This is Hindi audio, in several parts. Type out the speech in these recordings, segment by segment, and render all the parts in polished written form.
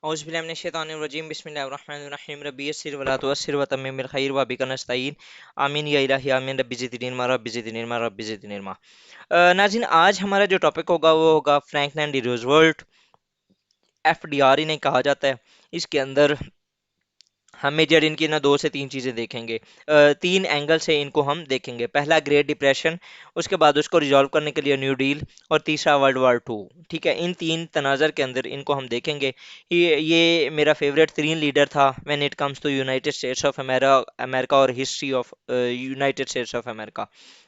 औज़ुबिल्लाहिमिनश्शैतानिर्रजीम बिस्मिल्लाहिर्रहमानिर्रहीम रब्बी यस्सिर वला तुअस्सिर वतम्मिमिल खैर व बिका नस्तईन आमीन या इलाही आमीन रब्बी ज़िदनी इल्मा रब्बी ज़िदनी इल्मा रब्बी ज़िदनी इल्मा। नाज़रीन, आज हमारा जो टॉपिक होगा वो होगा फ्रैंकलिन डी रूज़वेल्ट, एफडीआर इन्हें कहा जाता है। इसके अंदर हम मेजर इनकी ना दो से तीन चीज़ें देखेंगे, तीन एंगल से इनको हम देखेंगे। पहला ग्रेट डिप्रेशन, उसके बाद उसको रिजॉल्व करने के लिए न्यू डील, और तीसरा वर्ल्ड वार 2। ठीक है, इन तीन तनाज़र के अंदर इनको हम देखेंगे। ये मेरा फेवरेट तीन लीडर था when it comes to United States of America और history of United States of America.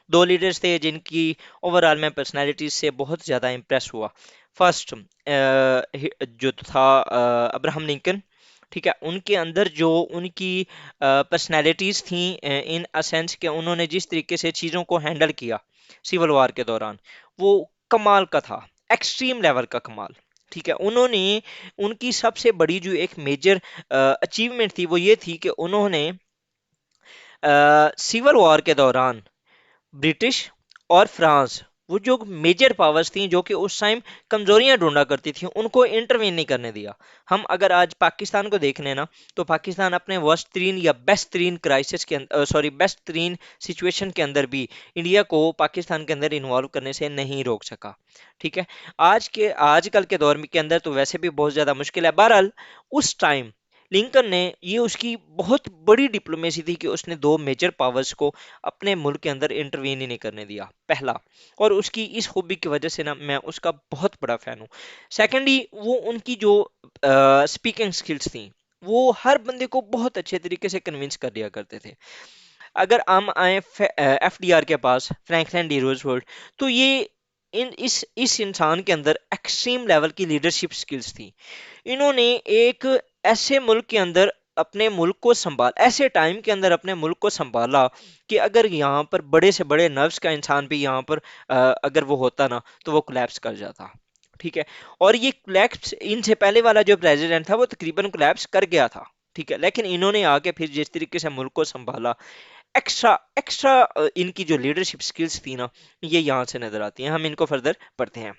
दो लीडर्स थे जिनकी ओवरऑल मैं पर्सनैलिटीज से बहुत ज़्यादा इम्प्रेस हुआ। फर्स्ट जो था अब्राहम लिंकन। ठीक है, उनके अंदर जो उनकी पर्सनैलिटीज़ थी, इन असेंस के उन्होंने जिस तरीके से चीज़ों को हैंडल किया सिविल वार के दौरान, वो कमाल का था, एक्सट्रीम लेवल का कमाल। ठीक है, उन्होंने उनकी सबसे बड़ी जो एक मेजर अचीवमेंट थी वो ये थी कि उन्होंने सिविल वॉर के दौरान ब्रिटिश और फ्रांस, वो जो मेजर पावर्स थी जो कि उस टाइम कमजोरियां ढूंढा करती थी, उनको इंटरवीन नहीं करने दिया। हम अगर आज पाकिस्तान को देख लें ना, तो पाकिस्तान अपने वर्स्ट तरीन या बेस्ट तरीन क्राइसिस के अंदर, सॉरी बेस्ट तरीन सिचुएशन के अंदर भी इंडिया को पाकिस्तान के अंदर इन्वॉल्व करने से नहीं रोक सका। ठीक है, आजकल के दौर के अंदर तो वैसे भी बहुत ज्यादा मुश्किल है। बहरहाल उस टाइम लिंकन ने, ये उसकी बहुत बड़ी डिप्लोमेसी थी कि उसने दो मेजर पावर्स को अपने मुल्क के अंदर इंटरवीन ही नहीं करने दिया, पहला। और उसकी इस हॉबी की वजह से ना मैं उसका बहुत बड़ा फैन हूँ। सेकेंडली, वो उनकी जो स्पीकिंग स्किल्स थी, वो हर बंदे को बहुत अच्छे तरीके से कन्विंस कर दिया करते थे। अगर हम आए एफडीआर के पास, फ्रैंकलिन डी रूजवेल्ट, तो ये इस इंसान के अंदर एक्सट्रीम लेवल की लीडरशिप स्किल्स थी। इन्होंने एक ऐसे मुल्क के अंदर अपने मुल्क को संभाल ऐसे टाइम के अंदर अपने मुल्क को संभाला कि अगर यहाँ पर बड़े से बड़े नर्व्स का इंसान भी यहाँ पर अगर वो होता ना, तो वो कोलैप्स कर जाता। ठीक है, और ये कोलैप्स, इनसे पहले वाला जो प्रेसिडेंट था वो तकरीबन कोलैप्स कर गया था। ठीक है, लेकिन इन्होंने आके फिर जिस तरीके से मुल्क को संभाला, एक्स्ट्रा एक्स्ट्रा इनकी जो लीडरशिप स्किल्स थी ना, ये यहाँ से नजर आती हैं। हम इनको फर्दर पढ़ते हैं।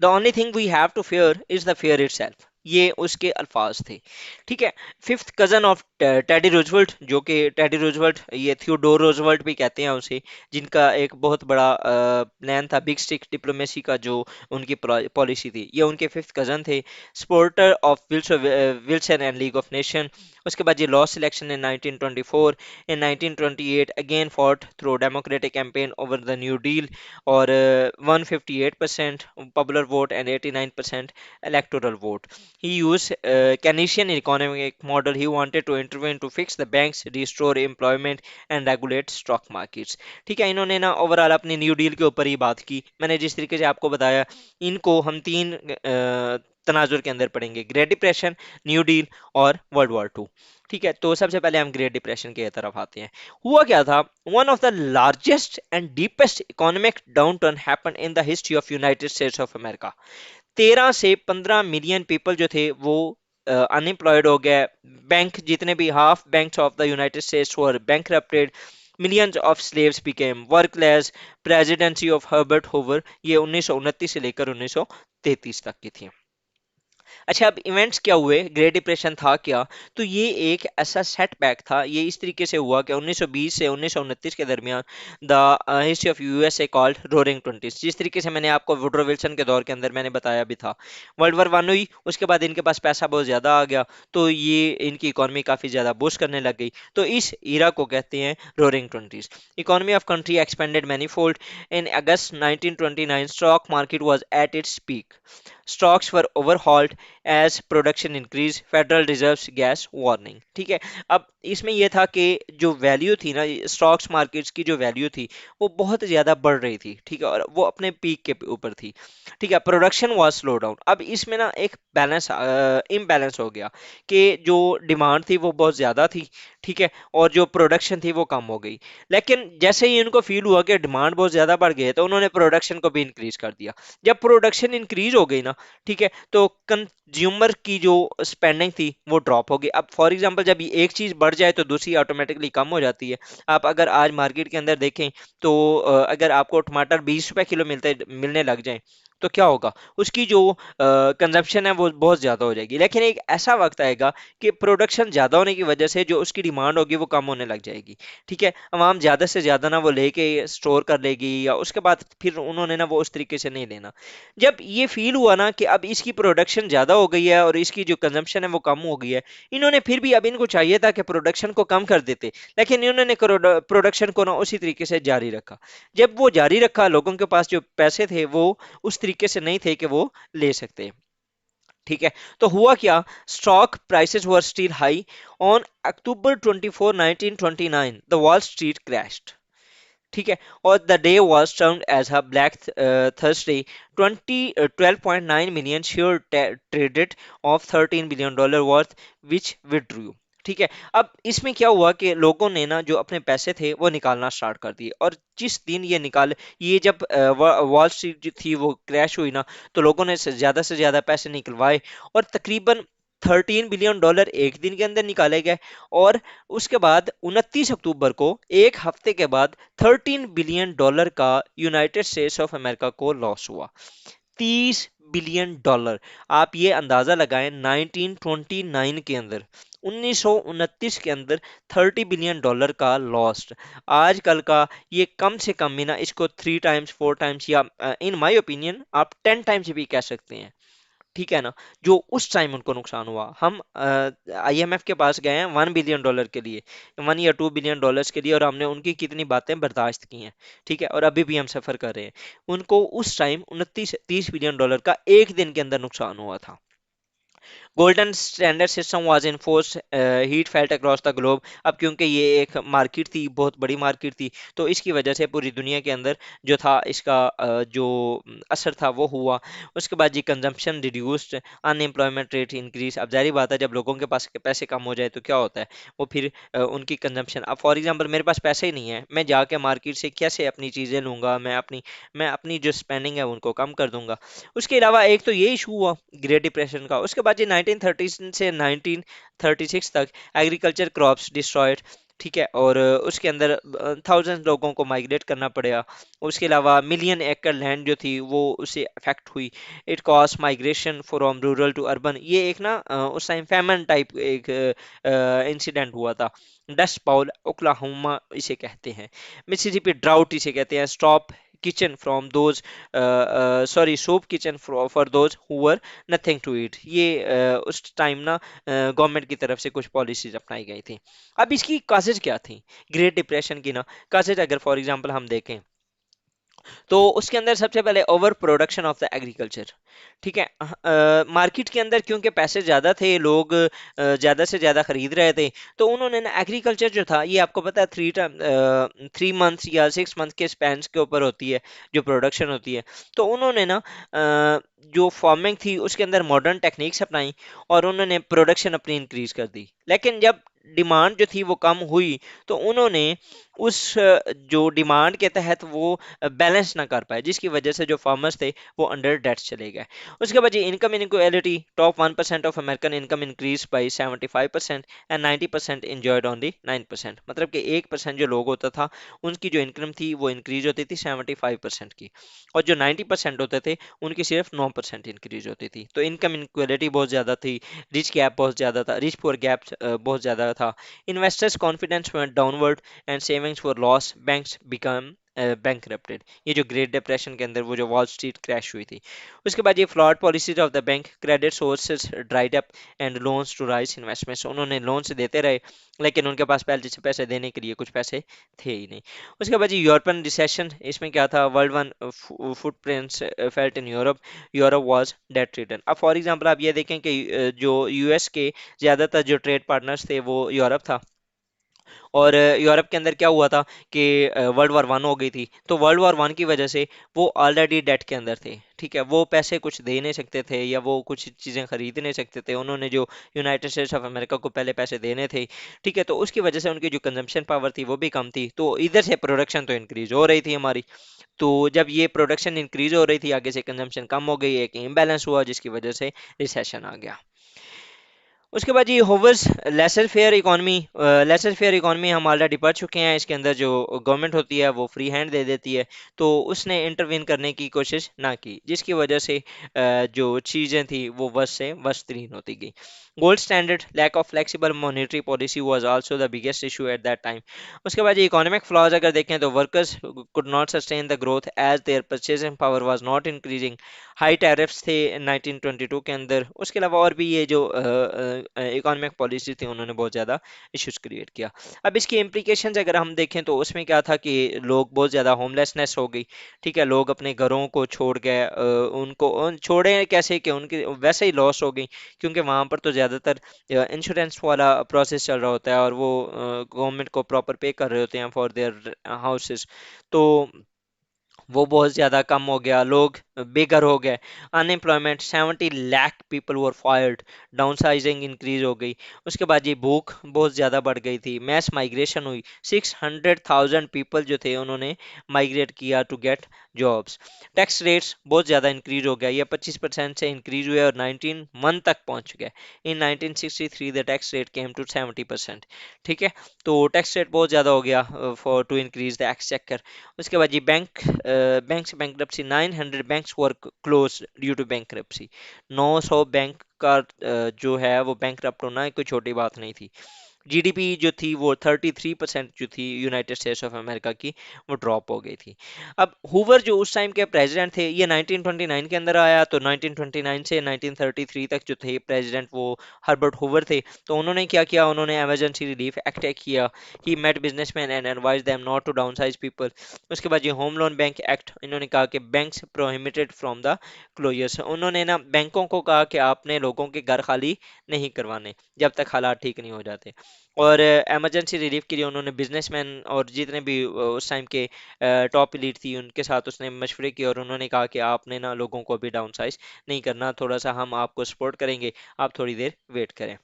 The only thing we have to fear is the fear itself, ये उसके अल्फाज थे। ठीक है, fifth cousin of Teddy Roosevelt, जो कि टेडी रोजवेल्ट, ये थियोडोर रोजवेल्ट भी कहते हैं उसे, जिनका एक बहुत बड़ा प्लान था बिग स्टिक डिप्लोमेसी का, जो उनकी पॉलिसी थी, ये उनके फिफ्थ कजन थे। Supporter of Wilson and league of nation. उसके बाद ये lost election in 1924। In 1928 again fought through democratic campaign over the new deal, और 158% popular vote and 89% electoral vote. He used Keynesian economic model. He wanted to intervene to fix the banks, restore employment and regulate stock markets. ठीक है, इन्होंने ना ओवरऑल अपनी न्यू डील के ऊपर ही बात की। मैंने जिस तरीके से आपको बताया, इनको हम तीन तनाजुर के अंदर पढ़ेंगे: ग्रेट डिप्रेशन, न्यू डील और वर्ल्ड वार 2। ठीक है, तो सबसे पहले हम ग्रेट डिप्रेशन की तरफ आते हैं। हुआ क्या था? One of the largest and deepest economic downturn happened in the history of United States of America. 13 से 15 मिलियन पीपल जो थे वो अनएम्प्लॉयड हो गए। बैंक, जितने भी half banks of the United States were bankrupted. Millions of slaves became workless. Presidency of Herbert Hoover, ये 1929 से लेकर 1933 तक की थी। अच्छा, अब इवेंट्स क्या हुए, ग्रेट डिप्रेशन था क्या? तो ये एक ऐसा सेटबैक था। ये इस तरीके से हुआ कि 1920 से 1929 के दरमियान the history of USA called roaring twenties, जिस तरीके से मैंने आपको वुडरो विल्सन के दौर के अंदर मैंने बताया भी था। वर्ल्ड वार 1 हुई, उसके बाद इनके पास पैसा बहुत ज़्यादा आ गया, तो ये इनकी इकोनॉमी काफ़ी ज़्यादा बूस्ट करने लग गई। तो इस इरा को कहते हैं roaring twenties. Economy of country expanded manifold. In August 1929 stock market was at its peak. Stocks were overhauled as production increase. Federal reserve gave warning. ठीक है, अब इसमें यह था कि जो वैल्यू थी ना, स्टॉक्स मार्केट्स की जो वैल्यू थी वो बहुत ज़्यादा बढ़ रही थी। ठीक है, और वो अपने पीक के ऊपर थी। ठीक है, प्रोडक्शन वाज स्लो डाउन। अब इसमें ना एक बैलेंस इम्बैलेंस हो गया कि जो डिमांड थी वो बहुत ज़्यादा थी। ठीक है, और जो प्रोडक्शन थी वो कम हो गई। लेकिन जैसे ही उनको फील हुआ कि डिमांड बहुत ज़्यादा बढ़ गई है, तो उन्होंने प्रोडक्शन को भी इंक्रीज कर दिया। जब प्रोडक्शन इंक्रीज हो गई ना, ठीक है, तो कंज्यूमर की जो स्पेंडिंग थी वो ड्रॉप हो गई। अब फॉर एग्जांपल, जब ये एक चीज़ बढ़ जाए तो दूसरी ऑटोमेटिकली कम हो जाती है। आप अगर आज मार्केट के अंदर देखें तो अगर आपको टमाटर 20 रुपए किलो मिलने लग जाए, तो क्या होगा, उसकी जो कंजप्शन है वो बहुत ज़्यादा हो जाएगी। लेकिन एक ऐसा वक्त आएगा कि प्रोडक्शन ज़्यादा होने की वजह से जो उसकी डिमांड होगी वो कम होने लग जाएगी। ठीक है, आवाम ज़्यादा से ज़्यादा ना वो लेके स्टोर कर लेगी, या उसके बाद फिर उन्होंने ना वो उस तरीके से नहीं लेना। जब ये फील हुआ ना कि अब इसकी प्रोडक्शन ज़्यादा हो गई है और इसकी जो कंजम्पशन है वो कम हो गई है, इन्होंने फिर भी, अब इनको चाहिए था कि प्रोडक्शन को कम कर देते, लेकिन इन्होंने प्रोडक्शन को ना उसी तरीके से जारी रखा। जब वो जारी रखा, लोगों के पास जो पैसे थे वो उस तरीके से नहीं थे कि वो ले सकते। ठीक है, तो हुआ क्या, stock prices were still high on October 24, 1929 the wall street crashed. ठीक है, और the day was termed as a black Thursday. 12.9 million shares traded of $13 billion worth which withdrew. ठीक है, अब इसमें क्या हुआ कि लोगों ने ना जो अपने पैसे थे वो निकालना स्टार्ट कर दिए, और जिस दिन ये निकाल, ये जब वॉल स्ट्रीट जो थी वो क्रैश हुई ना, तो लोगों ने से ज्यादा पैसे निकलवाए, और तकरीबन $13 बिलियन एक दिन के अंदर निकाले गए। और उसके बाद 29 अक्टूबर को, एक हफ्ते के बाद, $13 बिलियन का यूनाइटेड स्टेट्स ऑफ अमेरिका को लॉस हुआ। $30 बिलियन। आप ये अंदाजा लगाएं, 1929 के अंदर, 1929 के अंदर $30 बिलियन का लॉस्ट। आजकल का ये कम से कम भी ना, इसको 3 टाइम्स 4 टाइम्स, या इन माय ओपिनियन आप 10 टाइम्स भी कह सकते हैं। ठीक है ना, जो उस टाइम उनको नुकसान हुआ। हम आईएमएफ के पास गए हैं $1 बिलियन के लिए, 1 या 2 बिलियन डॉलर्स के लिए, और हमने उनकी कितनी बातें बर्दाश्त की हैं। ठीक है, और अभी भी हम सफर कर रहे हैं। उनको उस टाइम 29 30 बिलियन डॉलर का एक दिन के अंदर नुकसान हुआ था। Golden standard system was in force, heat felt across the globe. अब क्योंकि ये एक मार्केट थी, बहुत बड़ी मार्केट थी, तो इसकी वजह से पूरी दुनिया के अंदर जो था इसका जो असर था वो हुआ। उसके बाद जी consumption reduced, unemployment rate increase. अब जारी बात है, जब लोगों के पास पैसे कम हो जाए तो क्या होता है, वो फिर उनकी कंजम्पशन। अब फॉर एग्जांपल मेरे पास पैसे ही नहीं है, मैं जाके मार्केट से कैसे अपनी चीज़ें लूंगा, मैं अपनी जो स्पेंडिंग है उनको कम कर दूंगा। उसके अलावा एक तो ये इशू हुआ ग्रेट डिप्रेशन का। उसके बाद ये 1930 से 1936 तक एग्रीकल्चर क्रॉप्स डिस्ट्रॉयड। ठीक है, और उसके अंदर थाउजेंड लोगों को माइग्रेट करना पड़ा। उसके अलावा मिलियन एकड़ लैंड जो थी वो उससे अफेक्ट हुई। It cause migration from rural to urban. ये एक ना उस टाइम फैमन टाइप एक इंसिडेंट हुआ था। डस्ट बाउल ओक्लाहोमा इसे कहते हैं, मिसिसिपी ड्राउट इसे कहते हैं, stop kitchen from those, sorry soup kitchen for those who were nothing to eat. ये उस टाइम ना गवर्नमेंट की तरफ से कुछ पॉलिसीज अपनाई गई थी। अब इसकी काजेज क्या थी ग्रेट डिप्रेशन की ना, काजेज अगर फॉर एग्जांपल हम देखें, तो उसके अंदर सबसे पहले over production of the agriculture. ठीक है, मार्केट के अंदर क्योंकि पैसे ज़्यादा थे, लोग ज़्यादा से ज़्यादा खरीद रहे थे, तो उन्होंने ना एग्रीकल्चर जो था, ये आपको पता है 3 मंथ्स या 6 मंथ के स्पैन के ऊपर होती है जो प्रोडक्शन होती है। तो उन्होंने ना जो फार्मिंग थी उसके अंदर मॉडर्न टेक्निक्स अपनाई, और उन्होंने प्रोडक्शन अपनी इंक्रीज कर दी। लेकिन जब डिमांड जो थी वो कम हुई, तो उन्होंने उस जो डिमांड के तहत वो बैलेंस ना कर पाए, जिसकी वजह से जो फार्मर्स थे वो अंडर डेट चले गए। उसके बाद ये income inequality, top 1% of American income increase by 75% and 90% enjoyed only 9%। मतलब कि 1% जो लोग होता था उनकी जो इनकम थी वो इंक्रीज होती थी 75% की, और जो 90% होते थे उनकी सिर्फ 9% इंक्रीज होती थी। तो इनकम इनक्वालिटी बहुत ज़्यादा थी, रिच गैप बहुत ज़्यादा था, रिच पुअर गैप बहुत ज़्यादा था। Investors confidence went downward and savings were loss, banks become bankrupted. ये जो ग्रेट डिप्रेशन के अंदर वो जो वॉल स्ट्रीट क्रैश हुई थी। उसके बाद ये flawed policies of the bank, credit sources dried up and loans to rise investments. उन्होंने लोन्स देते रहे, लेकिन उनके पास पहले से पैसे देने के लिए कुछ पैसे थे ही नहीं। उसके बाद ये यूरोपियन रिसेशन, इसमें क्या था, world one footprints felt in Europe, Europe was debt ridden. अब फॉर एग्जांपल आप ये देखें कि जो यूएस के ज़्यादातर जो ट्रेड पार्टनर्स थे वो यूरोप था, और यूरोप के अंदर क्या हुआ था कि वर्ल्ड वॉर 1 हो गई थी, तो वर्ल्ड वॉर 1 की वजह से वो ऑलरेडी डेट के अंदर थे। ठीक है, वो पैसे कुछ दे नहीं सकते थे, या वो कुछ चीज़ें खरीद नहीं सकते थे, उन्होंने जो यूनाइटेड स्टेट्स ऑफ अमेरिका को पहले पैसे देने थे। ठीक है, तो उसकी वजह से उनकी जो कंजम्पशन पावर थी वो भी कम थी, तो इधर से प्रोडक्शन तो इंक्रीज हो रही थी हमारी। तो जब ये प्रोडक्शन इंक्रीज हो रही थी, आगे से कंजम्पशन कम हो गई, एक इम्बैलेंस हुआ, जिसकी वजह से रिसेशन आ गया। उसके बाद ये होवर्स लेसर फेयर इकॉनमी हम ऑलरेडी पढ़ चुके हैं। इसके अंदर जो गवर्नमेंट होती है वो फ्री हैंड दे देती है, तो उसने इंटरवीन करने की कोशिश ना की, जिसकी वजह से जो चीज़ें थी वो वर्ष से वर्ष तरीन होती गई। Gold standard, lack of flexible monetary policy was also the biggest issue at that time. उसके बाद ये इकोनॉमिक फ्लॉज अगर देखें तो workers could not sustain the growth as their purchasing power was not increasing. High tariffs थे 1922 के अंदर। उसके अलावा और भी ये जो इकोनॉमिक पॉलिसी थी उन्होंने बहुत ज़्यादा इश्यूज क्रिएट किया। अब इसकी इम्प्लीकेशंस अगर हम देखें तो उसमें क्या था कि लोग बहुत ज़्यादा होमलेसनेस हो गई। ठीक है, लोग अपने घरों को छोड़ गए, छोड़े कैसे कि उनके वैसे ही लॉस हो गई, क्योंकि वहाँ पर तो ज़्यादातर इंश्योरेंस वाला प्रोसेस चल रहा होता है और वो गवर्नमेंट को प्रॉपर पे कर रहे होते हैं फॉर देयर हाउसेस। तो वो बहुत ज़्यादा कम हो गया, लोग बेघर हो गए। Unemployment 70 lakh people were fired, downsizing increase हो गई। उसके बाद ये भूख बहुत ज़्यादा बढ़ गई थी, मैस माइग्रेशन हुई, 600,000 पीपल जो थे उन्होंने माइग्रेट किया to get jobs. Tax rates बहुत ज़्यादा इंक्रीज हो गया, ये 25% से इंक्रीज हुए और 19 तक पहुंच गए। In 1963 the tax rate came to 70%। ठीक है, तो टैक्स रेट बहुत ज़्यादा हो गया for to increase the exchequer. उसके बाद ये banks bankruptcy, 900 banks were close due to bankruptcy. 900 bank का जो है वो बैंकरप्ट होना कोई छोटी बात नहीं थी। जीडीपी जो थी वो 33% जो थी यूनाइटेड स्टेट्स ऑफ अमेरिका की, वो ड्रॉप हो गई थी। अब हूवर जो उस टाइम के प्रेसिडेंट थे, ये 1929 के अंदर आया, तो 1929 से 1933 तक जो थे प्रेसिडेंट वो हर्बर्ट हूवर थे। तो उन्होंने क्या किया, उन्होंने इमरजेंसी रिलीफ एक्ट किया। He met businessman and advise them not to downsize people. उसके बाद ये होम लोन बैंक एक्ट, इन्होंने कहा कि banks prohibited from the closures. उन्होंने ना बैंकों को कहा कि आपने लोगों के घर खाली नहीं करवाने जब तक हालात ठीक नहीं हो जाते। और इमरजेंसी रिलीफ के लिए उन्होंने बिजनेसमैन और जितने भी उस टाइम के टॉप एलीट थी उनके साथ उसने मशवरे किए, और उन्होंने कहा कि आपने ना लोगों को भी डाउन साइज नहीं करना, थोड़ा सा हम आपको सपोर्ट करेंगे, आप थोड़ी देर वेट करें।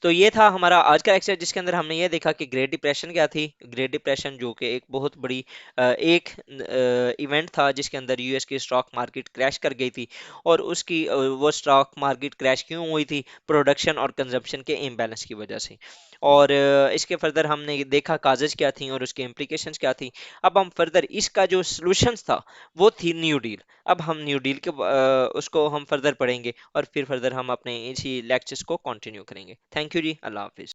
तो ये था हमारा आज का एक्सरसाइज, जिसके अंदर हमने ये देखा कि ग्रेट डिप्रेशन क्या थी। ग्रेट डिप्रेशन जो कि एक बहुत बड़ी एक इवेंट था जिसके अंदर यूएस की स्टॉक मार्केट क्रैश कर गई थी। और उसकी वो स्टॉक मार्केट क्रैश क्यों हुई थी, प्रोडक्शन और कंजप्शन के इम्बैलेंस की वजह से। और इसके फर्दर हमने ये देखा काजेज क्या थी और उसकी इम्प्लीकेशंस क्या थी। अब हम फर्दर इसका जो सोल्यूशंस था वो थी न्यू डील। अब हम न्यू डील के उसको हम फर्दर पढ़ेंगे और फिर फर्दर हम अपने इसी लेक्चर्स को कंटिन्यू करेंगे। थैंक यू जी, अल्लाह हाफिज।